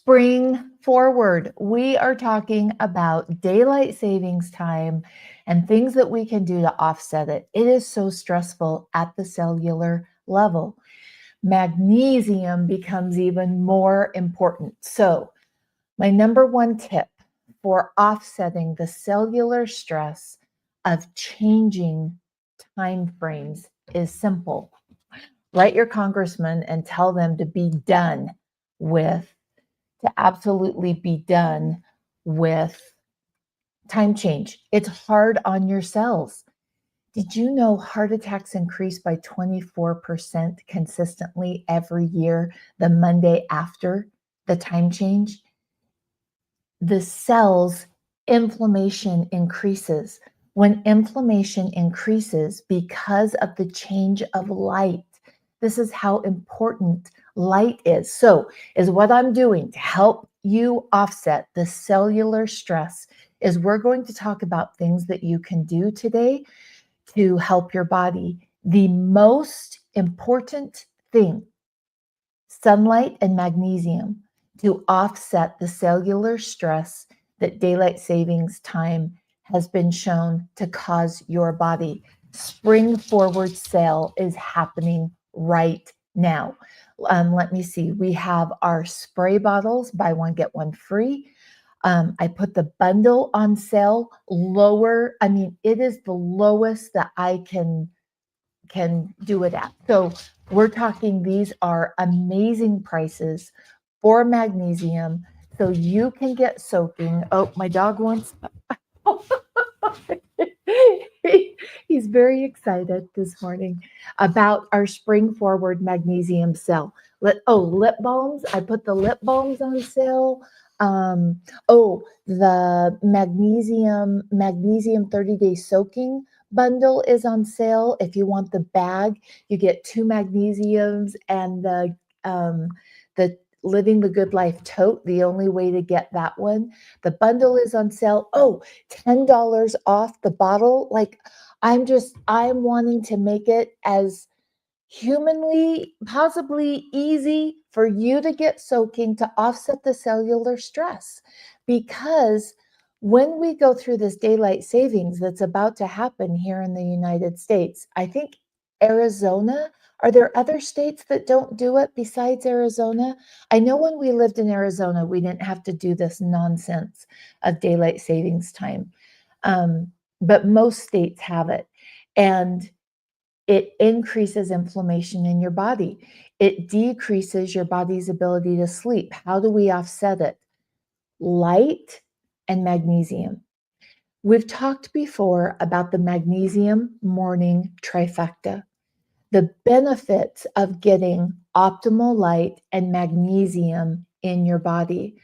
Spring forward, we are talking about daylight savings time and things that we can do to offset it. It is so stressful at the cellular level. Magnesium becomes even more important. So, my number one tip for offsetting the cellular stress of changing time frames is simple. Write your congressman and tell them to be done with to absolutely be done with time change. It's hard on your cells. Did you know heart attacks increase by 24% consistently every year, the Monday after the time change? The cells, inflammation increases. When inflammation increases because of the change of light, this is how important light is. So, is what I'm doing to help you offset the cellular stress is we're going to talk about things that you can do today to help your body. The most important thing, sunlight and magnesium, to offset the cellular stress that daylight savings time has been shown to cause your body. Spring forward sale is happening right now. Let me see. We have our spray bottles, buy one, get one free. I put the bundle on sale lower. I mean, it is the lowest that I can do it at. So we're talking, these are amazing prices for magnesium. So you can get soaking. Oh, my dog wants, he's very excited this morning about our spring forward magnesium sale. Lip balms. I put the lip balms on sale. Um, the magnesium 30-day soaking bundle is on sale. If you want the bag, you get 2 magnesiums and the Living the Good Life tote, the only way to get that one. The bundle is on sale. $10 off the bottle. Like, I'm wanting to make it as humanly, possibly easy for you to get soaking to offset the cellular stress. Because when we go through this daylight savings that's about to happen here in the United States, I think Arizona, are there other states that don't do it besides Arizona? I know when we lived in Arizona, we didn't have to do this nonsense of daylight savings time. But most states have it. And it increases inflammation in your body. It decreases your body's ability to sleep. How do we offset it? Light and magnesium. We've talked before about the magnesium morning trifecta. The benefits of getting optimal light and magnesium in your body.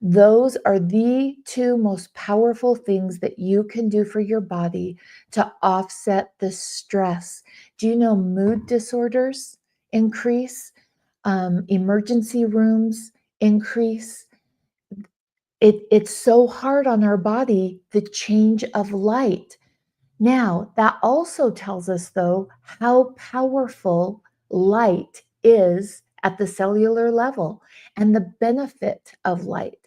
Those are the 2 most powerful things that you can do for your body to offset the stress. Do you know mood disorders increase? Emergency rooms increase. It's so hard on our body, the change of light. Now, that also tells us, though, how powerful light is at the cellular level and the benefit of light.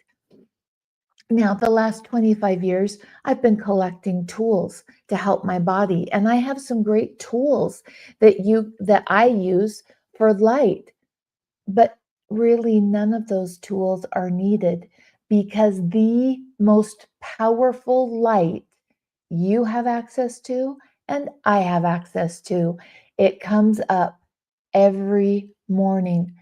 Now, the last 25 years, I've been collecting tools to help my body, and I have some great tools that I use for light. But really, none of those tools are needed because the most powerful light you have access to and I have access to, it comes up every morning.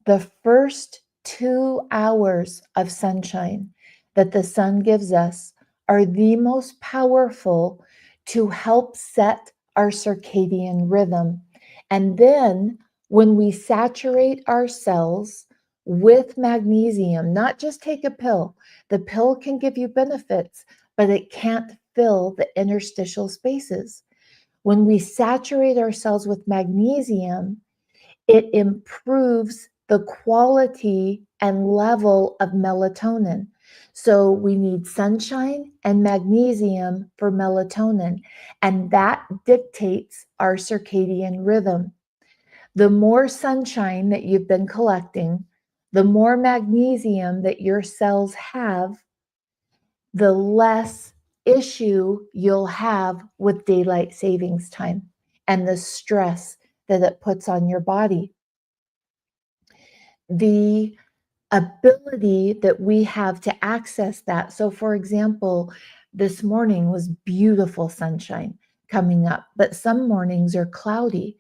The first 2 hours of sunshine that the sun gives us are the most powerful to help set our circadian rhythm. And then when we saturate our cells with magnesium, not just take a pill, the pill can give you benefits, but it can't fill the interstitial spaces. When we saturate our cells with magnesium, it improves the quality and level of melatonin. So we need sunshine and magnesium for melatonin, and that dictates our circadian rhythm. The more sunshine that you've been collecting, The more magnesium that your cells have, the less issue you'll have with daylight savings time and the stress that it puts on your body. The ability that we have to access that. So, for example, this morning was beautiful sunshine coming up, but some mornings are cloudy.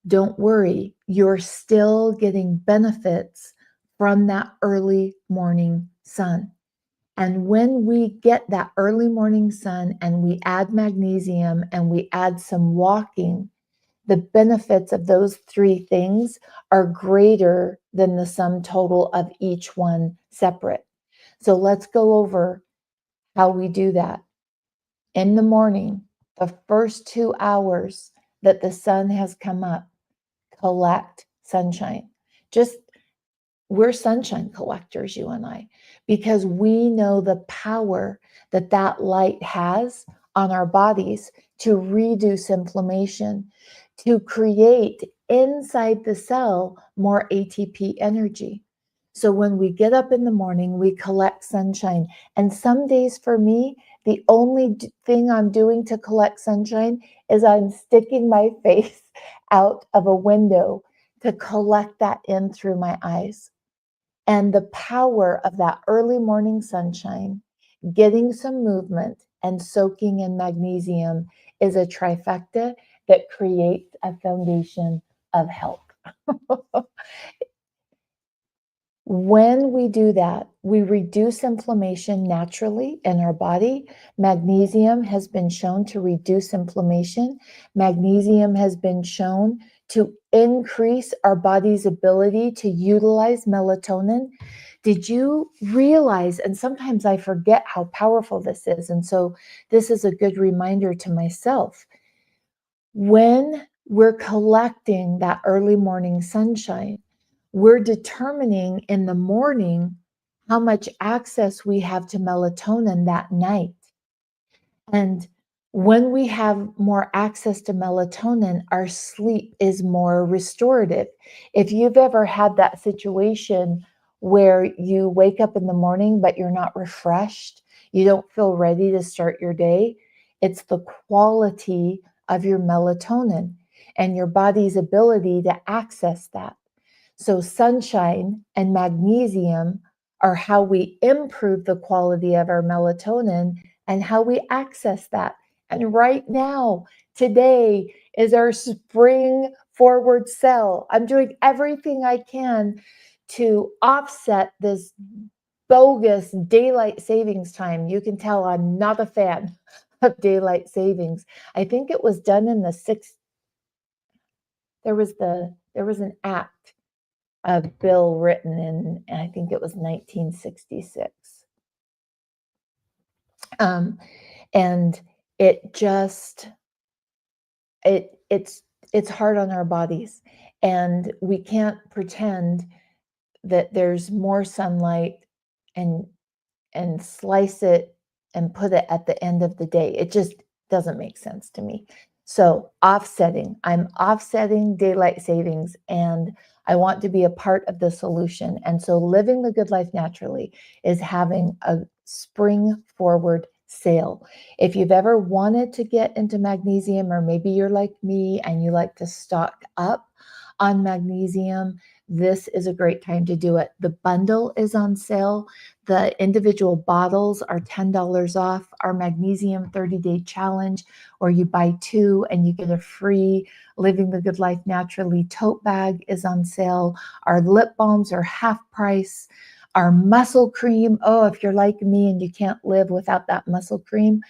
Don't worry, you're still getting benefits from that early morning sun. And when we get that early morning sun and we add magnesium and we add some walking, the benefits of those three things are greater than the sum total of each one separate. So let's go over how we do that. In the morning, the first 2 hours that the sun has come up, collect sunshine. Just we're sunshine collectors, you and I, because we know the power that that light has on our bodies to reduce inflammation, to create inside the cell more ATP energy. So when we get up in the morning, we collect sunshine. And some days for me, the only thing I'm doing to collect sunshine is I'm sticking my face out of a window to collect that in through my eyes. And the power of that early morning sunshine, getting some movement and soaking in magnesium is a trifecta that creates a foundation of health. When we do that, we reduce inflammation naturally in our body. Magnesium has been shown to reduce inflammation. Magnesium has been shown to increase our body's ability to utilize melatonin. Did you realize, and sometimes I forget how powerful this is, and so this is a good reminder to myself, when we're collecting that early morning sunshine, we're determining in the morning how much access we have to melatonin that night. And when we have more access to melatonin, our sleep is more restorative. If you've ever had that situation where you wake up in the morning, but you're not refreshed, you don't feel ready to start your day, it's the quality of your melatonin and your body's ability to access that. So, sunshine and magnesium are how we improve the quality of our melatonin and how we access that. And right now, today is our spring forward sell. I'm doing everything I can to offset this bogus daylight savings time. You can tell I'm not a fan of daylight savings. I think it was done in the there was an act, a bill written in, I think it was 1966. And it just, it's hard on our bodies. And we can't pretend that there's more sunlight and slice it and put it at the end of the day. It just doesn't make sense to me. So I'm offsetting daylight savings, and I want to be a part of the solution. And so living the good life naturally is having a spring forward sale. If you've ever wanted to get into magnesium, or maybe you're like me and you like to stock up on magnesium, this is a great time to do it. The bundle is on sale. The individual bottles are $10 off. Our magnesium 30-day challenge, or you buy two and you get a free Living the Good Life Naturally tote bag, is on sale. Our lip balms are half price. Our muscle cream, oh, if you're like me and you can't live without that muscle cream,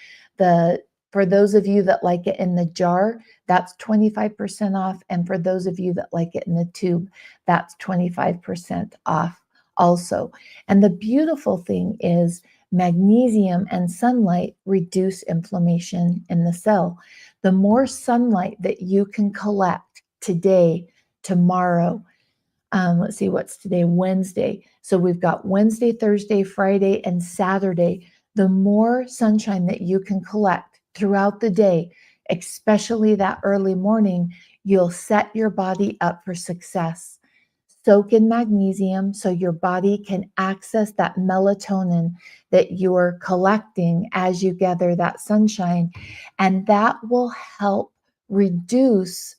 for those of you that like it in the jar, that's 25% off. And for those of you that like it in the tube, that's 25% off also. And the beautiful thing is magnesium and sunlight reduce inflammation in the cell. The more sunlight that you can collect today, tomorrow, let's see, what's today? Wednesday. So we've got Wednesday, Thursday, Friday, and Saturday. The more sunshine that you can collect throughout the day, especially that early morning, you'll set your body up for success. soak in magnesium so your body can access that melatonin that you're collecting as you gather that sunshine. And that will help reduce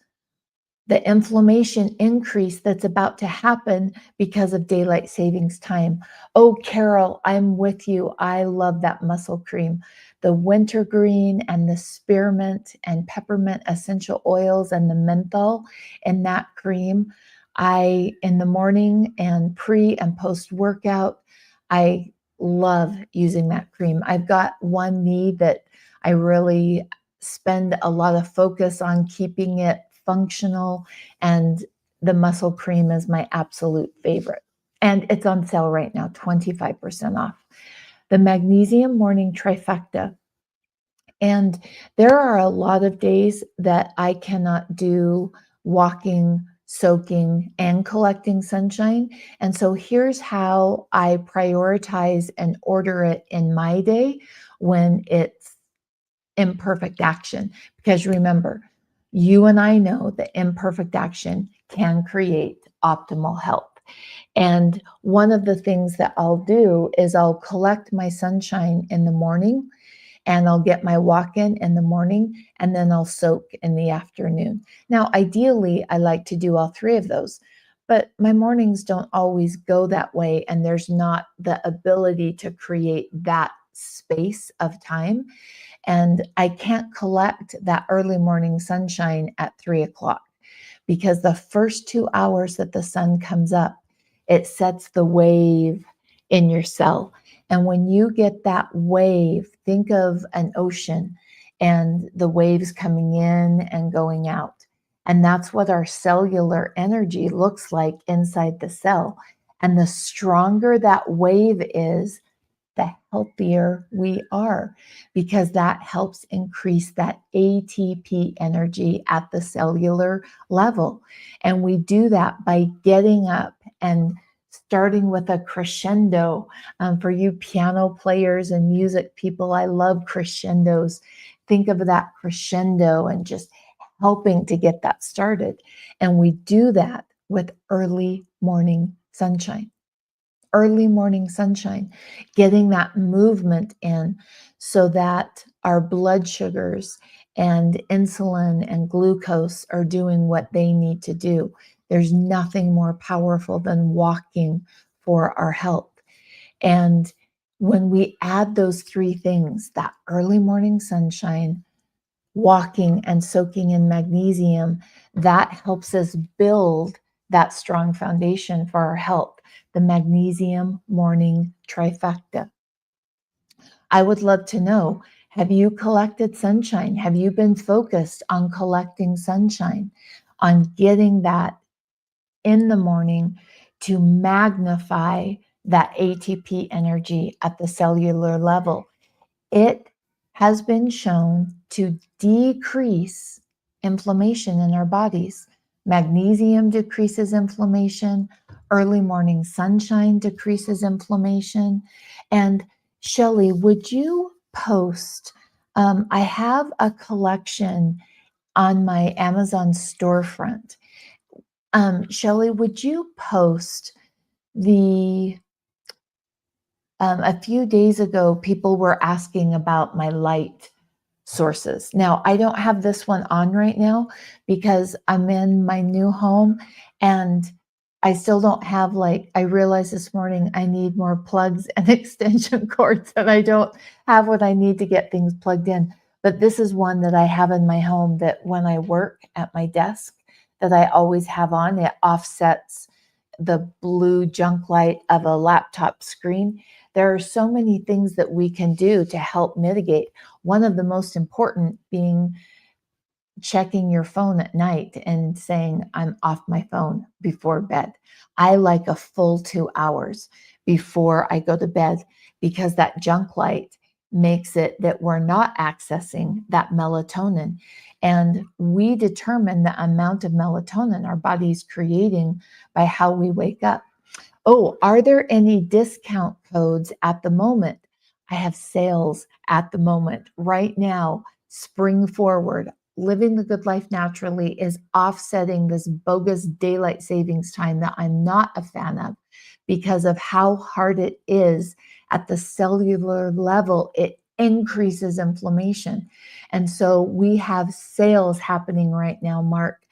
the inflammation increase that's about to happen because of daylight savings time. Oh, Carol, I'm with you. I love that muscle cream. The wintergreen and the spearmint and peppermint essential oils and the menthol in that cream. In the morning and pre and post workout, I love using that cream. I've got one knee that I really spend a lot of focus on keeping it functional, and the muscle cream is my absolute favorite. And it's on sale right now, 25% off. The magnesium morning trifecta. And there are a lot of days that I cannot do walking, soaking, and collecting sunshine. And so here's how I prioritize and order it in my day when it's imperfect action. Because remember, you and I know that imperfect action can create optimal health. And one of the things that I'll do is I'll collect my sunshine in the morning, and I'll get my walk in the morning, and then I'll soak in the afternoon. Now, ideally, I like to do all three of those, but my mornings don't always go that way, and there's not the ability to create that space of time. And I can't collect that early morning sunshine at 3 o'clock, because the first 2 hours that the sun comes up, it sets the wave in your cell. And when you get that wave, think of an ocean and the waves coming in and going out. And that's what our cellular energy looks like inside the cell. And the stronger that wave is, the healthier we are, because that helps increase that ATP energy at the cellular level. And we do that by getting up and starting with a crescendo. For you piano players and music people, I love crescendos. Think of that crescendo and just helping to get that started. And we do that with early morning sunshine. Early morning sunshine, getting that movement in so that our blood sugars and insulin and glucose are doing what they need to do. There's nothing more powerful than walking for our health. And when we add those three things, that early morning sunshine, walking, and soaking in magnesium, that helps us build that strong foundation for our health. The magnesium morning trifecta. I would love to know, have you collected sunshine? Have you been focused on collecting sunshine, on getting that in the morning to magnify that ATP energy at the cellular level? It has been shown to decrease inflammation in our bodies. Magnesium decreases inflammation. Early morning sunshine decreases inflammation. And Shelley, would you post? I have a collection on my Amazon storefront. Shelley, would you post the a few days ago, people were asking about my light sources. Now, I don't have this one on right now because I'm in my new home, and I still don't have, I realized this morning I need more plugs and extension cords, and I don't have what I need to get things plugged in. But this is one that I have in my home that when I work at my desk, that I always have on. It offsets the blue junk light of a laptop screen. There are so many things that we can do to help mitigate. One of the most important being checking your phone at night and saying, I'm off my phone before bed. I like a full 2 hours before I go to bed, because that junk light makes it that we're not accessing that melatonin. And we determine the amount of melatonin our body's creating by how we wake up. Oh, are there any discount codes at the moment? I have sales at the moment right now. Spring forward. living the good life naturally is offsetting this bogus daylight savings time that I'm not a fan of because of how hard it is at the cellular level. It increases inflammation. And so we have sales happening right now, Mark.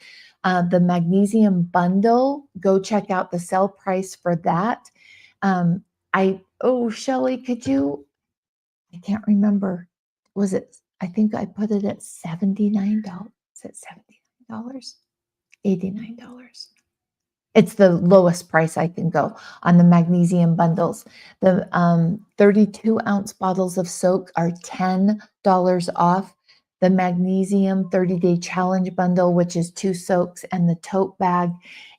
The magnesium bundle, go check out the sale price for that. Shelley, I can't remember. Was it, I think I put it at $79. Is it $79? $89. It's the lowest price I can go on the magnesium bundles. The 32-ounce bottles of soak are $10 off. The magnesium 30-day challenge bundle, which is 2 soaks and the tote bag,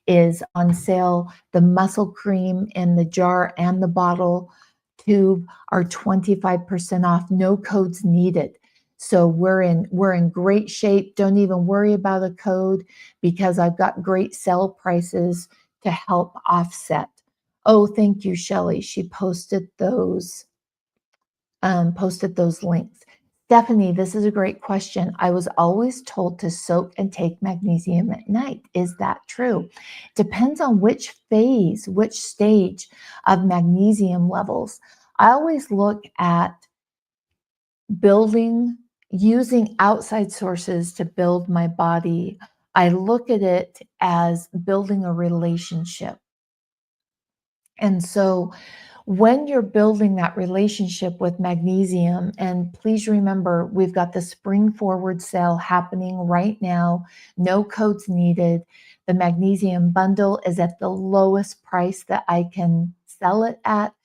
is on sale. The muscle cream in the jar and the bottle tube are 25% off. No codes needed. So we're in great shape. Don't even worry about a code because I've got great sale prices to help offset. Oh, thank you, Shelley. She posted those links. Stephanie, this is a great question. I was always told to soak and take magnesium at night. Is that true? Depends on which phase, which stage of magnesium levels. I always look at using outside sources to build my body. I look at it as building a relationship. And so when you're building that relationship with magnesium, and please remember, we've got the spring forward sale happening right now, no codes needed. The magnesium bundle is at the lowest price that I can sell it at.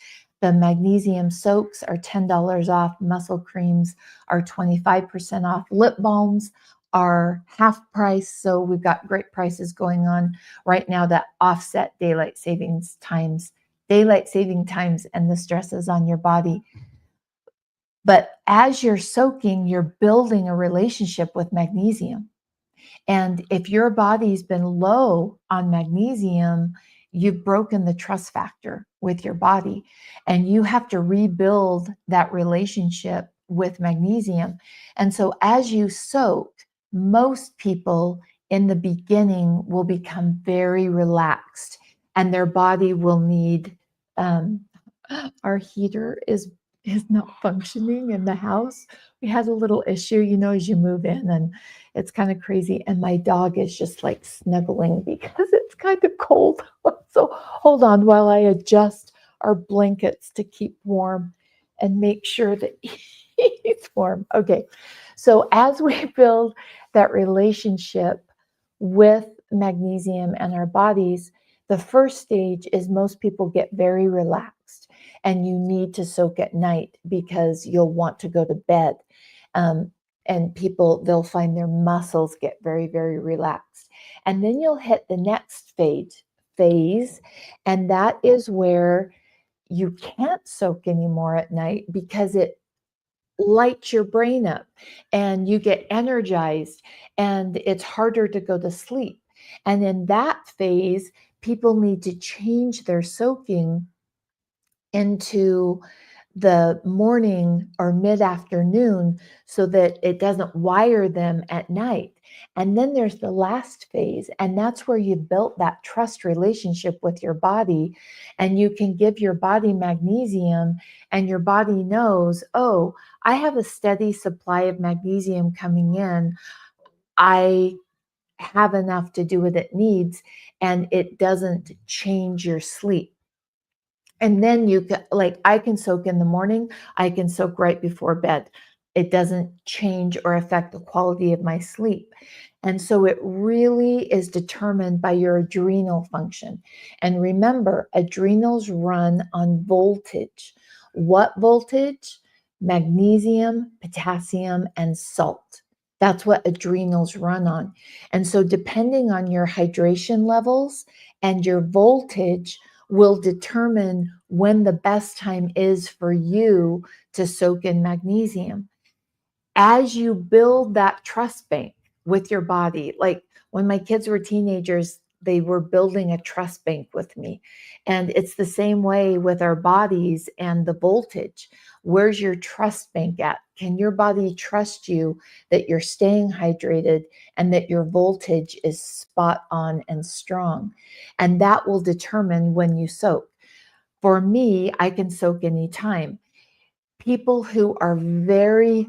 The magnesium soaks are $10 off. Muscle creams are 25% off. Lip balms are half price. So we've got great prices going on right now that offset daylight saving times and the stresses on your body. But as you're soaking, you're building a relationship with magnesium. And if your body's been low on magnesium, you've broken the trust factor with your body, and you have to rebuild that relationship with magnesium. And so as you soak, most people in the beginning will become very relaxed and their body will need, our heater is not functioning in the house. We had a little issue, as you move in, and it's kind of crazy. And my dog is just like snuggling because it's kind of cold. So hold on while I adjust our blankets to keep warm and make sure that he's warm. Okay. So as we build that relationship with magnesium and our bodies, the first stage is most people get very relaxed and you need to soak at night because you'll want to go to bed. And they'll find their muscles get very, very relaxed. And then you'll hit the next phase, and that is where you can't soak anymore at night because it lights your brain up and you get energized and it's harder to go to sleep. And in that phase, people need to change their soaking into the morning or mid-afternoon so that it doesn't wire them at night. And then there's the last phase, and that's where you built that trust relationship with your body, and you can give your body magnesium, and your body knows, oh, I have a steady supply of magnesium coming in. I have enough to do what it needs, and it doesn't change your sleep. And then you can, like, I can soak in the morning, I can soak right before bed. It doesn't change or affect the quality of my sleep. And so it really is determined by your adrenal function. And remember, adrenals run on voltage. What voltage? Magnesium, potassium, and salt. That's what adrenals run on. And so depending on your hydration levels and your voltage will determine when the best time is for you to soak in magnesium. As you build that trust bank with your body, like when my kids were teenagers, they were building a trust bank with me. And it's the same way with our bodies and the voltage. Where's your trust bank at? Can your body trust you that you're staying hydrated and that your voltage is spot on and strong? And that will determine when you soak. For me, I can soak anytime. People who are very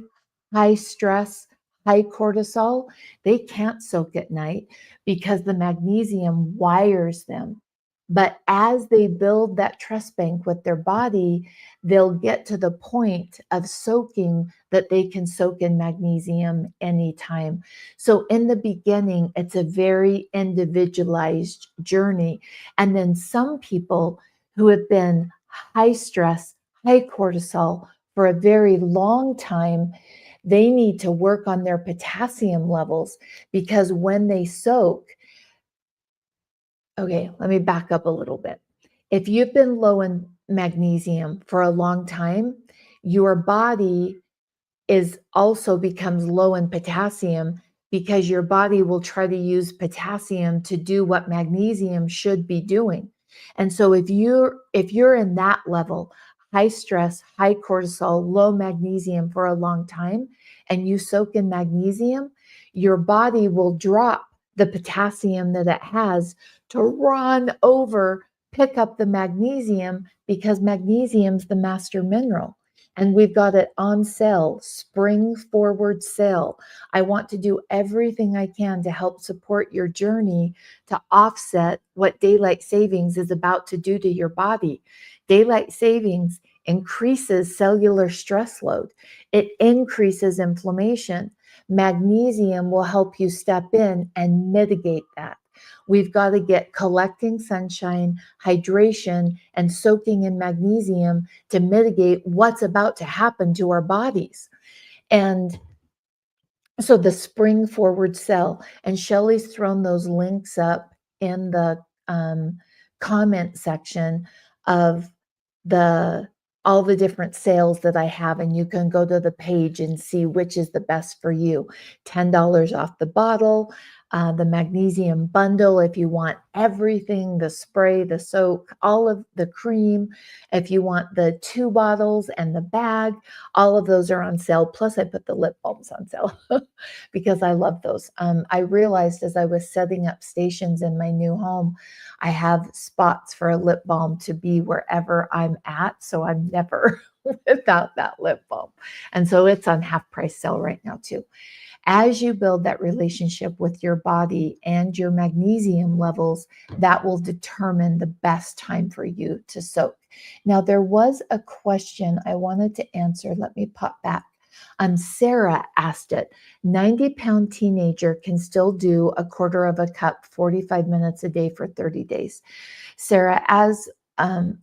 high stress, high cortisol, they can't soak at night because the magnesium wires them. But as they build that trust bank with their body, they'll get to the point of soaking that they can soak in magnesium anytime. So, in the beginning, it's a very individualized journey. And then some people who have been high stress, high cortisol, for a very long time, they need to work on their potassium levels because when they soak, okay, let me back up a little bit. If you've been low in magnesium for a long time, your body is also becomes low in potassium because your body will try to use potassium to do what magnesium should be doing. And so if you're in that level, high stress, high cortisol, low magnesium for a long time, and you soak in magnesium, your body will drop the potassium that it has to run over, pick up the magnesium because magnesium's the master mineral. And we've got it on sale, spring forward sale. I want to do everything I can to help support your journey to offset what daylight savings is about to do to your body. Daylight savings increases cellular stress load, it increases inflammation. Magnesium will help you step in and mitigate that. We've got to get collecting sunshine, hydration, and soaking in magnesium to mitigate what's about to happen to our bodies. And so the spring forward sell, and Shelly's thrown those links up in the comment section of the all the different sales that I have, and you can go to the page and see which is the best for you. $10 off the bottle, the magnesium bundle if you want everything, the spray, the soak, all of the cream. If you want the 2 bottles and the bag, all of those are on sale. Plus I put the lip balms on sale because I love those. I realized as I was setting up stations in my new home, I have spots for a lip balm to be wherever I'm at. So I'm never without that lip balm. And so it's on half price sale right now too. As you build that relationship with your body and your magnesium levels, that will determine the best time for you to soak. Now, there was a question I wanted to answer. Let me pop back. Sarah asked it. 90-pound teenager can still do a quarter of a cup, 45 minutes a day for 30 days. Sarah, as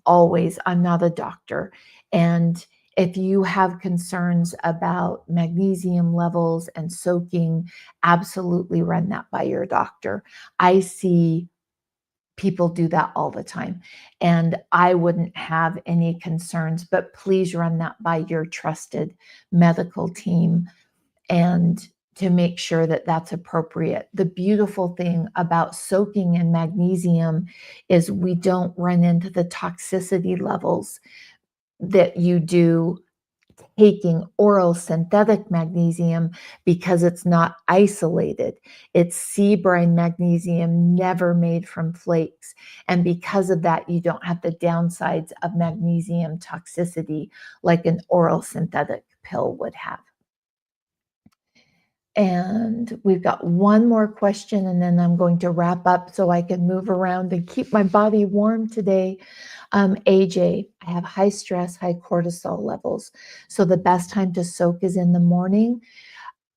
always, I'm not a doctor. And if you have concerns about magnesium levels and soaking, absolutely run that by your doctor. I see people do that all the time, and I wouldn't have any concerns, but please run that by your trusted medical team and to make sure that that's appropriate. The beautiful thing about soaking in magnesium is we don't run into the toxicity levels that you do taking oral synthetic magnesium because it's not isolated. It's sea brine magnesium, never made from flakes. And because of that, you don't have the downsides of magnesium toxicity like an oral synthetic pill would have. And we've got one more question, and then I'm going to wrap up so I can move around and keep my body warm today. AJ, I have high stress, high cortisol levels. So the best time to soak is in the morning.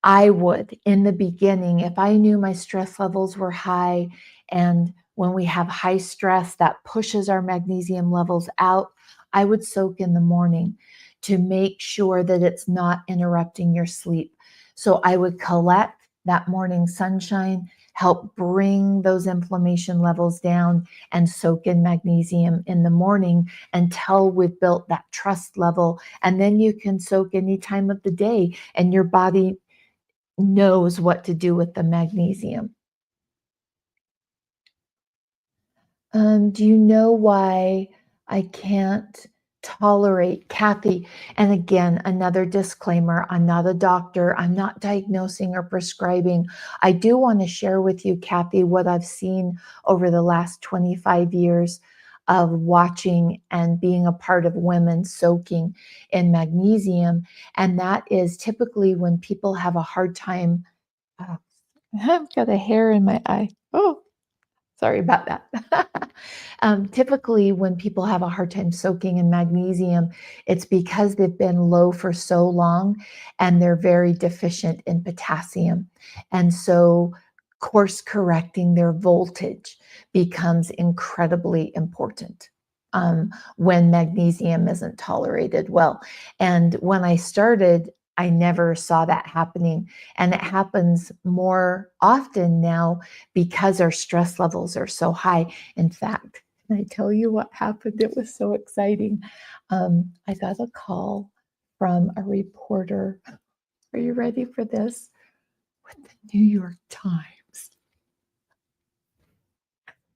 I would, in the beginning, if I knew my stress levels were high, and when we have high stress, that pushes our magnesium levels out, I would soak in the morning to make sure that it's not interrupting your sleep. So I would collect that morning sunshine, help bring those inflammation levels down, and soak in magnesium in the morning until we've built that trust level. And then you can soak any time of the day, and your body knows what to do with the magnesium. Do you know why I can't tolerate Kathy? And again, another disclaimer, I'm not a doctor. I'm not diagnosing or prescribing. I do want to share with you, Kathy, what I've seen over the last 25 years of watching and being a part of women soaking in magnesium. And that is typically when people have a hard time. Oh, I've got a hair in my eye. Oh, sorry about that. Typically, when people have a hard time soaking in magnesium, it's because they've been low for so long and they're very deficient in potassium. And so, course correcting their voltage becomes incredibly important when magnesium isn't tolerated well. And when I started, I never saw that happening. And it happens more often now because our stress levels are so high. In fact, can I tell you what happened? It was so exciting. I got a call from a reporter. Are you ready for this? With the New York Times.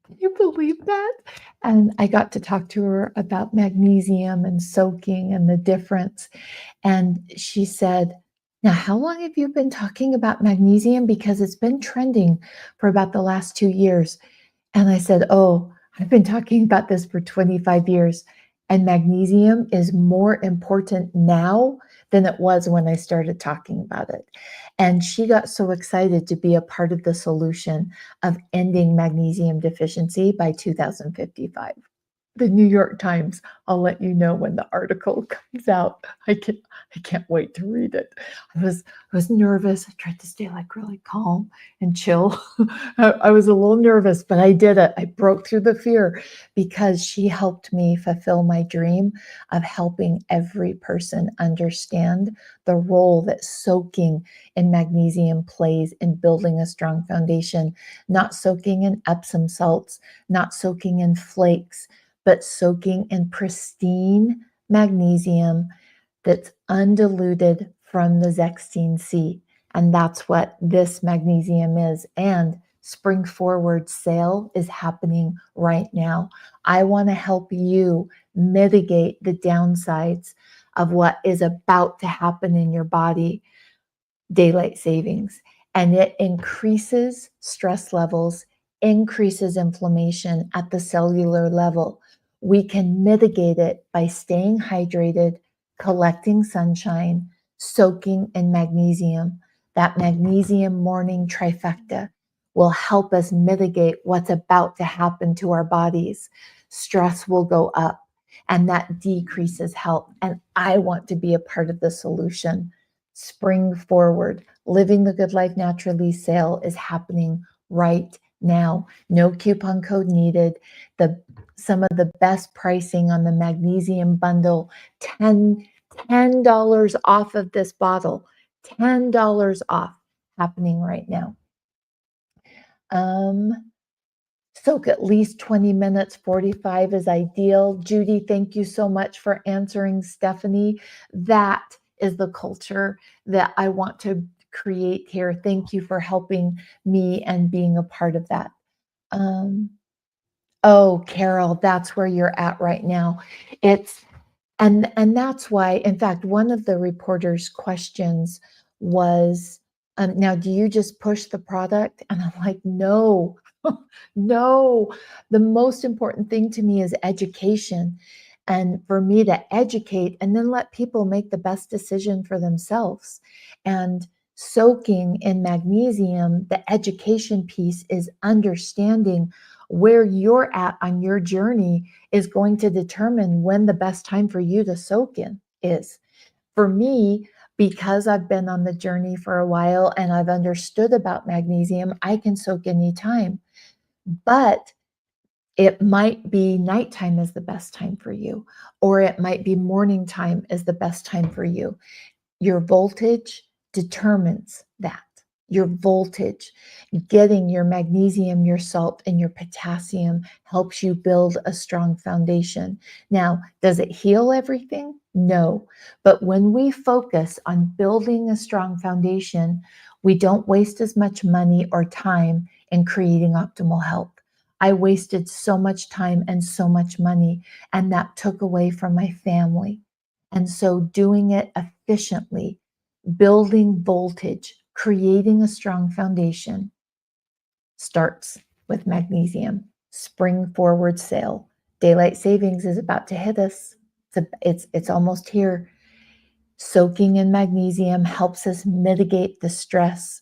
Can you believe that? And I got to talk to her about magnesium and soaking and the difference. And she said, "Now, how long have you been talking about magnesium? Because it's been trending for about the last 2 years." And I said, "Oh, I've been talking about this for 25 years, and magnesium is more important now than it was when I started talking about it." And she got so excited to be a part of the solution of ending magnesium deficiency by 2055. The New York Times. I'll let you know when the article comes out. I can't wait to read it. I was nervous. I tried to stay like really calm and chill. I was a little nervous, but I did it. I broke through the fear because she helped me fulfill my dream of helping every person understand the role that soaking in magnesium plays in building a strong foundation, not soaking in Epsom salts, not soaking in flakes, but soaking in pristine magnesium that's undiluted from the Zechstein Sea. And that's what this magnesium is. And Spring Forward sale is happening right now. I want to help you mitigate the downsides of what is about to happen in your body, daylight savings, and it increases stress levels, increases inflammation at the cellular level. We can mitigate it by staying hydrated, collecting sunshine, soaking in magnesium. That magnesium morning trifecta will help us mitigate what's about to happen to our bodies. Stress will go up, and that decreases health. And I want to be a part of the solution. Spring Forward, Living the Good Life Naturally sale is happening right now. No coupon code needed. Some of the best pricing on the magnesium bundle, $10 off of this bottle, $10 off, happening right now. Soak at least 20 minutes, 45 is ideal. Judy, thank you so much for answering Stephanie. That is the culture that I want to create here. Thank you for helping me and being a part of that. Oh, Carol, that's where you're at right now. It's and that's why, in fact, one of the reporter's questions was, now, do you just push the product? And I'm like, no, no. The most important thing to me is education. And for me to educate and then let people make the best decision for themselves. And soaking in magnesium, the education piece is understanding where you're at on your journey is going to determine when the best time for you to soak in is. For me, because I've been on the journey for a while and I've understood about magnesium, I can soak anytime. But it might be nighttime is the best time for you, or it might be morning time is the best time for you. Your voltage determines that. Your voltage, getting your magnesium, your salt, and your potassium helps you build a strong foundation. Now, does it heal everything? No. But when we focus on building a strong foundation, we don't waste as much money or time in creating optimal health. I wasted so much time and so much money, and that took away from my family. And so doing it efficiently, building voltage, creating a strong foundation starts with magnesium. Spring forward sale. Daylight savings is about to hit us. It's almost here. Soaking in magnesium helps us mitigate the stress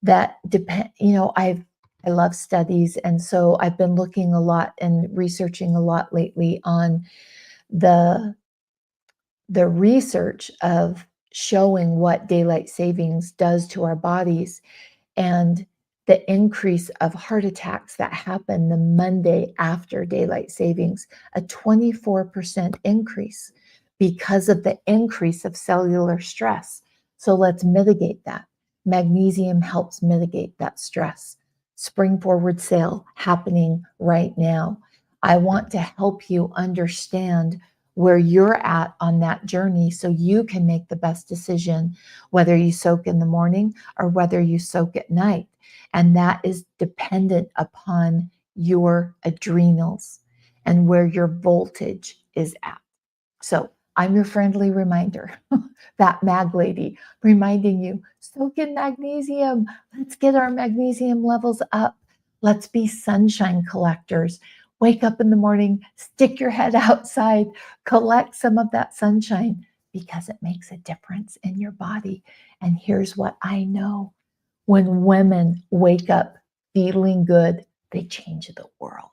that depend, I love studies, and so I've been looking a lot and researching a lot lately on the the research of showing what daylight savings does to our bodies and the increase of heart attacks that happen the Monday after daylight savings, a 24% increase because of the increase of cellular stress. So let's mitigate that. Magnesium helps mitigate that stress. Spring forward sale happening right now. I want to help you understand where you're at on that journey so you can make the best decision, whether you soak in the morning or whether you soak at night. And that is dependent upon your adrenals and where your voltage is at. So I'm your friendly reminder, that mag lady, reminding you, soak in magnesium. Let's get our magnesium levels up. Let's be sunshine collectors. Wake up in the morning, stick your head outside, collect some of that sunshine because it makes a difference in your body. And here's what I know. When women wake up feeling good, they change the world.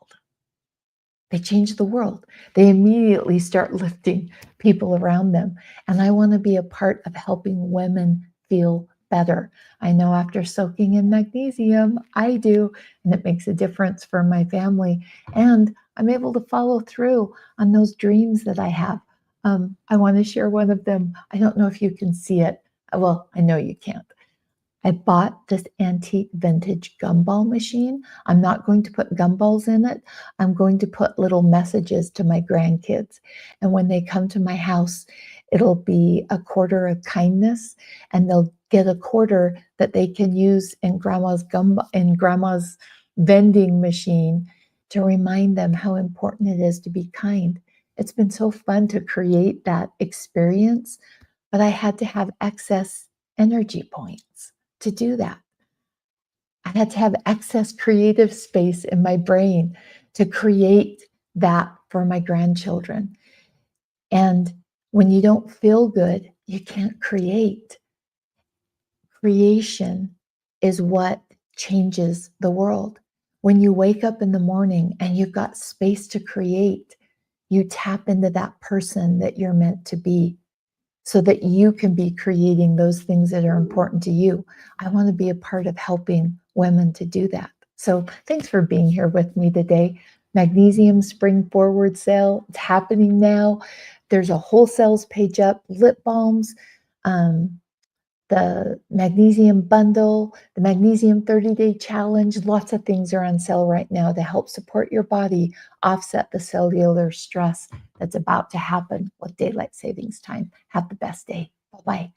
They change the world. They immediately start lifting people around them. And I want to be a part of helping women feel better. I know after soaking in magnesium, I do, and it makes a difference for my family. And I'm able to follow through on those dreams that I have. I want to share one of them. I don't know if you can see it. Well, I know you can't. I bought this antique vintage gumball machine. I'm not going to put gumballs in it. I'm going to put little messages to my grandkids. And when they come to my house, it'll be a quarter of kindness, and they'll get a quarter that they can use in grandma's vending machine to remind them how important it is to be kind. It's been so fun to create that experience, but I had to have excess energy points to do that. I had to have excess creative space in my brain to create that for my grandchildren. And when you don't feel good, you can't create. Creation is what changes the world. When you wake up in the morning and you've got space to create, you tap into that person that you're meant to be, so that you can be creating those things that are important to you. I want to be a part of helping women to do that. So thanks for being here with me today. Magnesium Spring Forward Sale, it's happening now. There's a wholesales page up, lip balms, um, the magnesium bundle, the magnesium 30-day challenge. Lots of things are on sale right now to help support your body, offset the cellular stress that's about to happen with daylight savings time. Have the best day. Bye-bye.